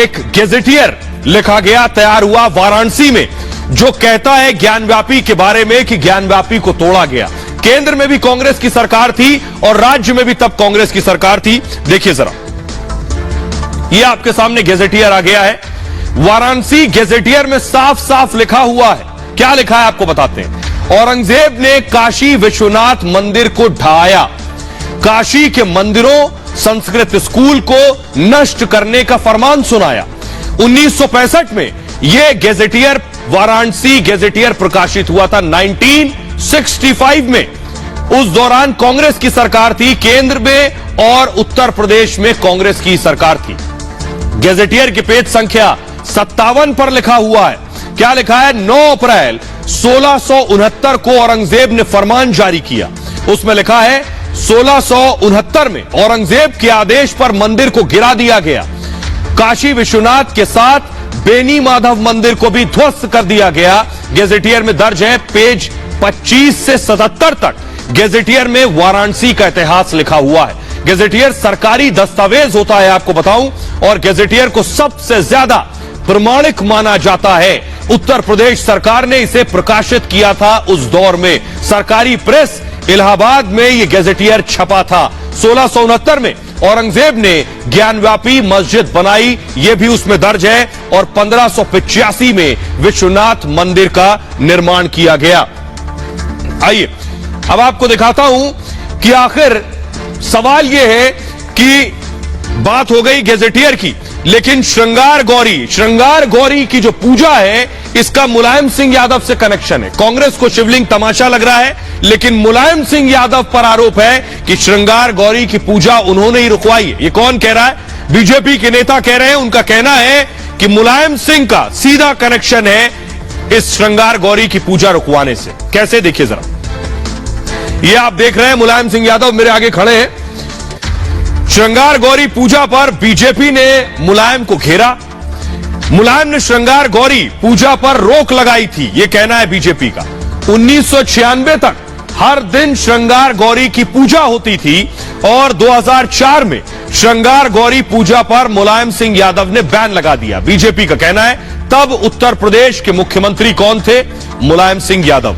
एक गेजेटियर लिखा गया, तैयार हुआ वाराणसी में, जो कहता है ज्ञानव्यापी के बारे में कि ज्ञानव्यापी को तोड़ा गया। केंद्र में भी कांग्रेस की सरकार थी और राज्य में भी तब कांग्रेस की सरकार थी। देखिए जरा, यह आपके सामने गेजेटियर आ गया है। वाराणसी गेजेटियर में साफ साफ लिखा हुआ है। क्या लिखा है आपको बताते हैं। औरंगजेब ने काशी विश्वनाथ मंदिर को ढाया, काशी के मंदिरों, संस्कृत स्कूल को नष्ट करने का फरमान सुनाया। 1965 में यह गेजेटियर, वाराणसी गेजेटियर प्रकाशित हुआ था 1965 में। उस दौरान कांग्रेस की सरकार थी, केंद्र में और उत्तर प्रदेश में कांग्रेस की सरकार थी। गेजेटियर की पेज संख्या 57 पर लिखा हुआ है। क्या लिखा है? 9 अप्रैल 1669 को औरंगजेब ने फरमान जारी किया। उसमें लिखा है 1669 में औरंगजेब के आदेश पर मंदिर को गिरा दिया गया। काशी विश्वनाथ के साथ बेनी माधव मंदिर को भी ध्वस्त कर दिया गया। गेजेटियर में दर्ज है, पेज 25 से 77 तक गेजेटियर में वाराणसी का इतिहास लिखा हुआ है। गेजेटियर सरकारी दस्तावेज होता है, आपको बताऊं, और गेजेटियर को सबसे ज्यादा प्रमाणिक माना जाता है। उत्तर प्रदेश सरकार ने इसे प्रकाशित किया था उस दौर में। सरकारी प्रेस इलाहाबाद में यह गेजेटियर छपा था। 1669 में औरंगजेब ने ज्ञानव्यापी मस्जिद बनाई, यह भी उसमें दर्ज है, और 1585 में विश्वनाथ मंदिर का निर्माण किया गया। आइए अब आपको दिखाता हूं कि आखिर सवाल यह है कि बात हो गई गेजेटियर की, लेकिन श्रृंगार गौरी की जो पूजा है, इसका मुलायम सिंह यादव से कनेक्शन है। कांग्रेस को शिवलिंग तमाशा लग रहा है, लेकिन मुलायम सिंह यादव पर आरोप है कि श्रृंगार गौरी की पूजा उन्होंने ही रुकवाई है। ये कौन कह रहा है? बीजेपी के नेता कह रहे हैं। उनका कहना है कि मुलायम सिंह का सीधा कनेक्शन है इस श्रृंगार गौरी की पूजा रुकवाने से। कैसे? देखिए जरा, ये आप देख रहे हैं मुलायम सिंह यादव मेरे आगे खड़े हैं। श्रृंगार गौरी पूजा पर बीजेपी ने मुलायम को घेरा। मुलायम ने श्रृंगार गौरी पूजा पर रोक लगाई थी, यह कहना है बीजेपी का। 1996 तक हर दिन श्रृंगार गौरी की पूजा होती थी और 2004 में श्रृंगार गौरी पूजा पर मुलायम सिंह यादव ने बैन लगा दिया। बीजेपी का कहना है तब उत्तर प्रदेश के मुख्यमंत्री कौन थे? मुलायम सिंह यादव।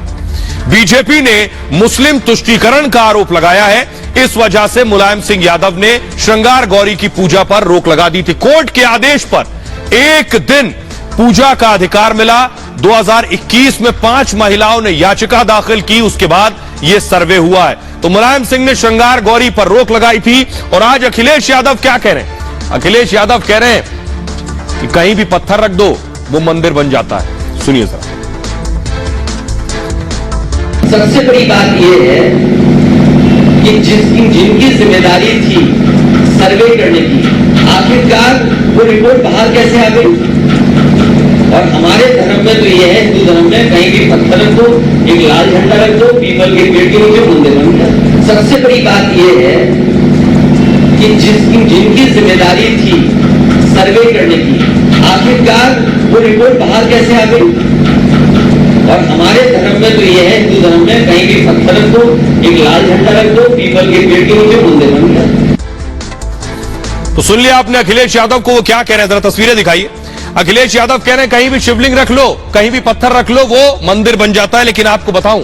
बीजेपी ने मुस्लिम तुष्टीकरण का आरोप लगाया है, इस वजह से मुलायम सिंह यादव ने श्रृंगार गौरी की पूजा पर रोक लगा दी थी। कोर्ट के आदेश पर एक दिन पूजा का अधिकार मिला। 2021 में 5 महिलाओं ने याचिका दाखिल की, उसके बाद यह सर्वे हुआ है। तो मुलायम सिंह ने श्रृंगार गौरी पर रोक लगाई थी। और आज अखिलेश यादव क्या कह रहे हैं? अखिलेश यादव कह रहे हैं कि कहीं भी पत्थर रख दो वो मंदिर बन जाता है। सुनिए जरा। सबसे बड़ी बात यह है कि जिनकी जिम्मेदारी थी सर्वे करने की, आखिरकार वो रिपोर्ट बाहर कैसे आ गई? और हमारे धर्म में तो यह है, हिंदू धर्म में, कहीं भी पत्थर रख दो, एक लाल झंडा रख दो, पीपल के पेड़ के नीचे मंदिर बन गया। सबसे बड़ी बात यह है कि जिनकी जिम्मेदारी थी सर्वे करने की, आखिरकार वो रिपोर्ट बाहर कैसे आ गई? और हमारे धर्म में तो यह है, हिंदू धर्म में, कहीं भी पत्थर रख दो, एक लाल झंडा रख दो, पीपल के पेड़ के नीचे मंदिर बन गया। तो सुन लिया आपने अखिलेश यादव को, वो क्या कह रहे हैं, जरा तस्वीरें दिखाइए। अखिलेश यादव कह रहे हैं कहीं भी शिवलिंग रख लो, कहीं भी पत्थर रख लो, वो मंदिर बन जाता है। लेकिन आपको बताऊं,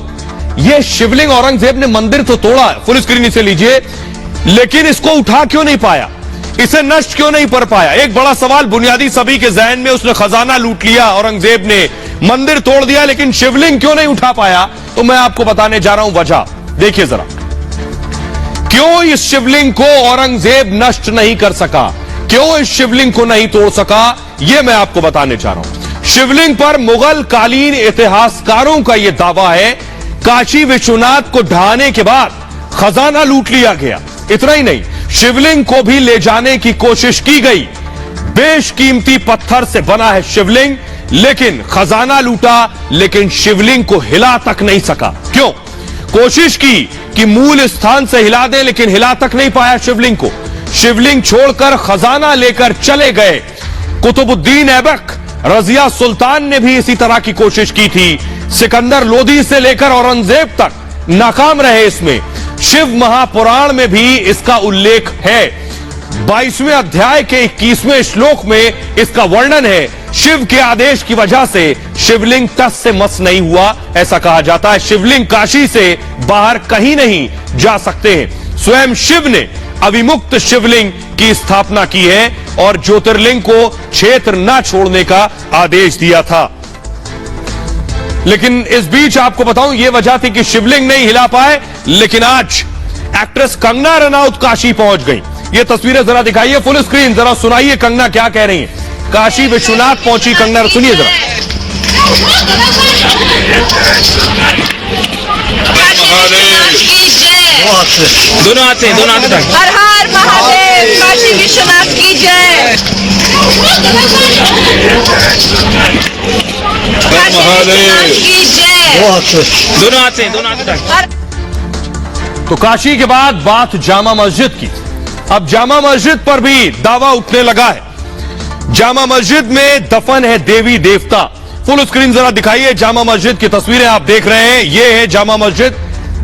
ये शिवलिंग औरंगजेब ने मंदिर तो तोड़ा है, फुल स्क्रीन इसे लीजिए, लेकिन इसको उठा क्यों नहीं पाया? इसे नष्ट क्यों नहीं कर पाया? एक बड़ा सवाल बुनियादी सभी के जहन में। उसने खजाना लूट लिया, औरंगजेब ने मंदिर तोड़ दिया, लेकिन शिवलिंग क्यों नहीं उठा पाया? तो मैं आपको बताने जा रहा हूं वजह। देखिए जरा, क्यों इस शिवलिंग को औरंगजेब नष्ट नहीं कर सका, क्यों इस शिवलिंग को नहीं तोड़ सका, यह मैं आपको बताने जा रहा हूं। शिवलिंग पर मुगल कालीन इतिहासकारों का यह दावा है, काशी विश्वनाथ को ढहाने के बाद खजाना लूट लिया गया। इतना ही नहीं, शिवलिंग को भी ले जाने की कोशिश की गई। बेशकीमती पत्थर से बना है शिवलिंग, लेकिन खजाना लूटा, लेकिन शिवलिंग को हिला तक नहीं सका। क्यों? कोशिश की कि मूल स्थान से हिला दे, लेकिन हिला तक नहीं पाया शिवलिंग को। शिवलिंग छोड़कर खजाना लेकर चले गए। कुतुबुद्दीन ऐबक, रजिया सुल्तान ने भी इसी तरह की कोशिश की थी। सिकंदर लोदी से लेकर औरंगजेब तक नाकाम रहे इसमें। शिव महापुराण में भी इसका उल्लेख है। 22वें अध्याय के 21वें श्लोक में इसका वर्णन है। शिव के आदेश की वजह से शिवलिंग तस से मस नहीं हुआ, ऐसा कहा जाता है। शिवलिंग काशी से बाहर कहीं नहीं जा सकते हैं। स्वयं शिव ने अविमुक्त शिवलिंग की स्थापना की है और ज्योतिर्लिंग को क्षेत्र न छोड़ने का आदेश दिया था। लेकिन इस बीच आपको बताऊं, यह वजह थी कि शिवलिंग नहीं हिला पाए, लेकिन आज एक्ट्रेस कंगना रनौत काशी पहुंच गई। ये तस्वीरें जरा दिखाइए फुल स्क्रीन, जरा सुनाइए कंगना क्या कह रही है। काशी विश्वनाथ पहुंची कंगना, सुनिए जरा। दोनों हाथ से हर हर महादेव, काशी विश्वनाथ की जय। काशी विश्वनाथ की जय। दोनों हाथ से तो काशी के बाद बात जामा मस्जिद की। अब जामा मस्जिद पर भी दावा उठने लगा है। जामा मस्जिद में दफन है देवी देवता। फुल स्क्रीन जरा दिखाइए, जामा मस्जिद की तस्वीरें आप देख रहे हैं। यह है जामा मस्जिद,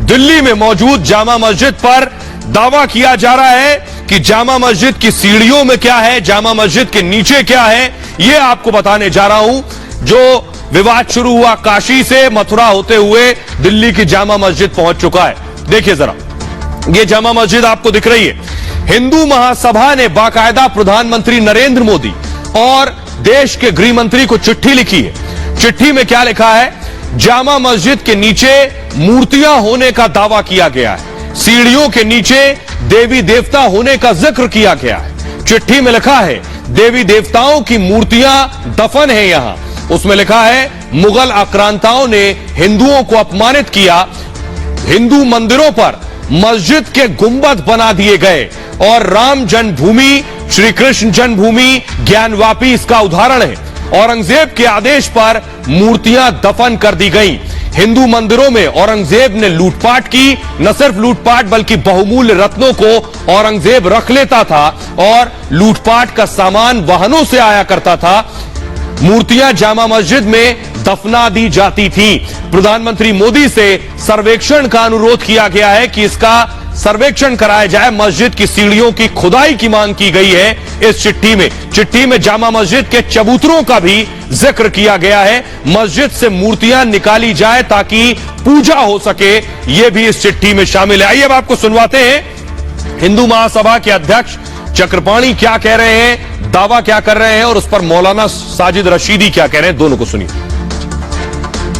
दिल्ली में मौजूद जामा मस्जिद पर दावा किया जा रहा है कि जामा मस्जिद की सीढ़ियों में क्या है, जामा मस्जिद के नीचे क्या है, यह आपको बताने जा रहा हूं। जो विवाद शुरू हुआ काशी से, मथुरा होते हुए दिल्ली की जामा मस्जिद पहुंच चुका है। देखिए जरा, यह जामा मस्जिद आपको दिख रही है। हिंदू महासभा ने बाकायदा प्रधानमंत्री नरेंद्र मोदी और देश के गृह मंत्री को चिट्ठी लिखी है। चिट्ठी में क्या लिखा है? जामा मस्जिद के नीचे मूर्तियां होने का दावा किया गया है, सीढ़ियों के नीचे देवी देवता होने का जिक्र किया गया है। चिट्ठी में लिखा है देवी देवताओं की मूर्तियां दफन है यहां। उसमें लिखा है मुगल आक्रांताओं ने हिंदुओं को अपमानित किया, हिंदू मंदिरों पर मस्जिद के गुंबद बना दिए गए और राम जन्मभूमि, श्री कृष्ण जन्मभूमि, ज्ञानवापी इसका उदाहरण है। औरंगजेब के आदेश पर मूर्तियां दफन कर दी गईं। हिंदू मंदिरों में औरंगजेब ने लूटपाट की, न सिर्फ लूटपाट बल्कि बहुमूल्य रत्नों को औरंगजेब रख लेता था और लूटपाट का सामान वाहनों से आया करता था। मूर्तियां जामा मस्जिद में दफना दी जाती थी। प्रधानमंत्री मोदी से सर्वेक्षण का अनुरोध किया गया है कि इसका सर्वेक्षण कराया जाए। मस्जिद की सीढ़ियों की खुदाई की मांग की गई है इस चिट्ठी में। चिट्ठी में जामा मस्जिद के चबूतरों का भी जिक्र किया गया है। मस्जिद से मूर्तियां निकाली जाए ताकि पूजा हो सके, यह भी इस चिट्ठी में शामिल है। आइए अब आपको सुनवाते हैं हिंदू महासभा के अध्यक्ष चक्रपाणी क्या कह रहे हैं, दावा क्या कर रहे हैं और उस पर मौलाना साजिद रशीदी क्या कह रहे हैं, दोनों को सुनिए।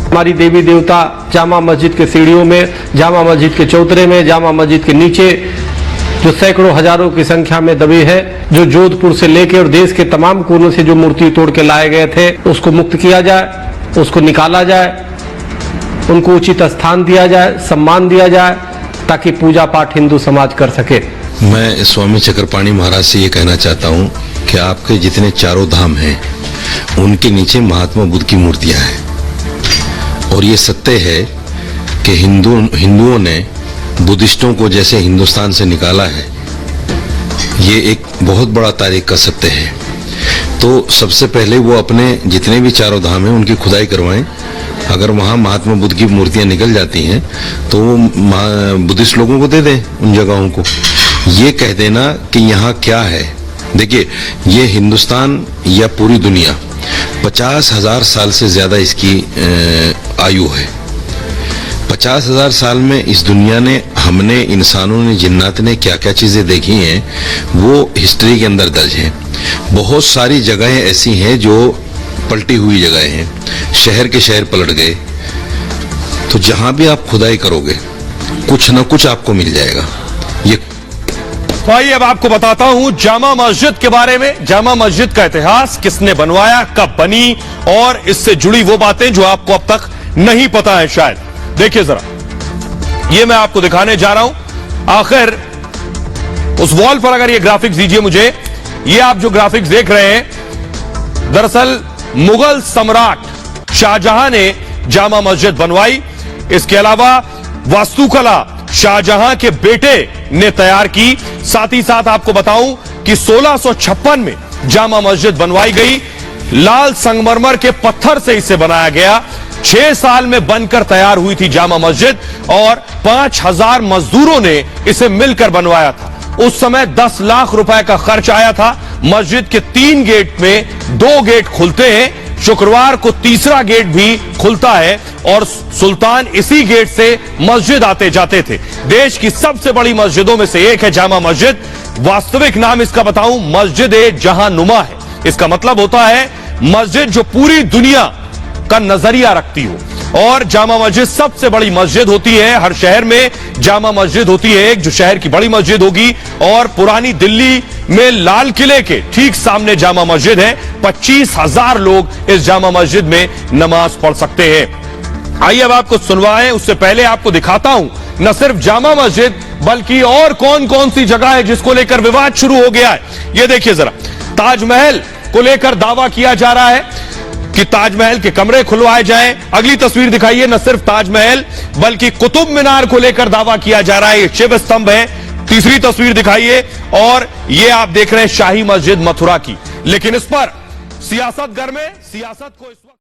हमारी देवी देवता जामा मस्जिद के सीढ़ियों में, जामा मस्जिद के चौतरे में, जामा मस्जिद के नीचे जो सैकड़ों हजारों की संख्या में दबे हैं, जो जोधपुर से लेकर और देश के तमाम कोनों से जो मूर्ति तोड़ के लाए गए थे, उसको मुक्त किया जाए, उसको निकाला जाए, उनको उचित स्थान दिया जाए, सम्मान दिया जाए, ताकि पूजा पाठ हिंदू समाज कर सके। मैं स्वामी चक्रपाणी महाराज से ये कहना चाहता हूँ कि आपके जितने चारों धाम हैं उनके नीचे महात्मा बुद्ध की मूर्तियां हैं और ये सत्य है कि हिंदुओं ने बुद्धिस्टों को जैसे हिंदुस्तान से निकाला है, ये एक बहुत बड़ा तारीख का सत्य है। तो सबसे पहले वो अपने जितने भी चारों धाम हैं उनकी खुदाई करवाएं। अगर वहाँ महात्मा बुद्ध की मूर्तियां निकल जाती हैं तो वो बुद्धिस्ट लोगों को दे दें उन जगहों को। ये कह देना कि यहाँ क्या है, देखिए ये हिंदुस्तान या पूरी दुनिया 50,000 साल से ज्यादा इसकी आयु है। 50,000 साल में इस दुनिया ने, हमने, इंसानों ने, जिन्नात ने क्या क्या चीजें देखी हैं वो हिस्ट्री के अंदर दर्ज है। बहुत सारी जगहें ऐसी हैं जो पलटी हुई जगह हैं, शहर के शहर पलट गए। तो जहां भी आप खुदाई करोगे कुछ न कुछ आपको मिल जाएगा। ये तो आइए अब आपको बताता हूं जामा मस्जिद के बारे में, जामा मस्जिद का इतिहास, किसने बनवाया, कब बनी और इससे जुड़ी वो बातें जो आपको अब तक नहीं पता है शायद। देखिए जरा, ये मैं आपको दिखाने जा रहा हूं। आखिर उस वॉल पर अगर ये ग्राफिक्स दीजिए मुझे, ये आप जो ग्राफिक्स देख रहे हैं, दरअसल मुगल सम्राट शाहजहां ने जामा मस्जिद बनवाई। इसके अलावा वास्तुकला शाहजहां के बेटे ने तैयार की। साथ ही साथ आपको बताऊं कि 1656 में जामा मस्जिद बनवाई गई। लाल संगमरमर के पत्थर से इसे बनाया गया। 6 साल में बनकर तैयार हुई थी जामा मस्जिद और 5000 मजदूरों ने इसे मिलकर बनवाया था। उस समय 10 लाख रुपए का खर्च आया था। मस्जिद के 3 गेट में 2 गेट खुलते हैं, शुक्रवार को तीसरा गेट भी खुलता है और सुल्तान इसी गेट से मस्जिद आते जाते थे। देश की सबसे बड़ी मस्जिदों में से एक है जामा मस्जिद। वास्तविक नाम इसका बताऊं, मस्जिद ए जहां नुमा है। इसका मतलब होता है मस्जिद जो पूरी दुनिया का नजरिया रखती हो। और जामा मस्जिद सबसे बड़ी मस्जिद होती है। हर शहर में जामा मस्जिद होती है, एक जो शहर की बड़ी मस्जिद होगी। और पुरानी दिल्ली में लाल किले के ठीक सामने जामा मस्जिद है। 25,000 लोग इस जामा मस्जिद में नमाज पढ़ सकते हैं। आइए अब आपको सुनवाएं, उससे पहले आपको दिखाता हूं न सिर्फ जामा मस्जिद बल्कि और कौन कौन सी जगह है जिसको लेकर विवाद शुरू हो गया है। यह देखिए जरा, ताजमहल को लेकर दावा किया जा रहा है कि ताजमहल के कमरे खुलवाए जाएं। अगली तस्वीर दिखाइए, न सिर्फ ताजमहल बल्कि कुतुब मीनार को लेकर दावा किया जा रहा है, ये शिव स्तंभ है। तीसरी तस्वीर दिखाइए और ये आप देख रहे हैं शाही मस्जिद मथुरा की। लेकिन इस पर सियासत घर में सियासत को इस वक्त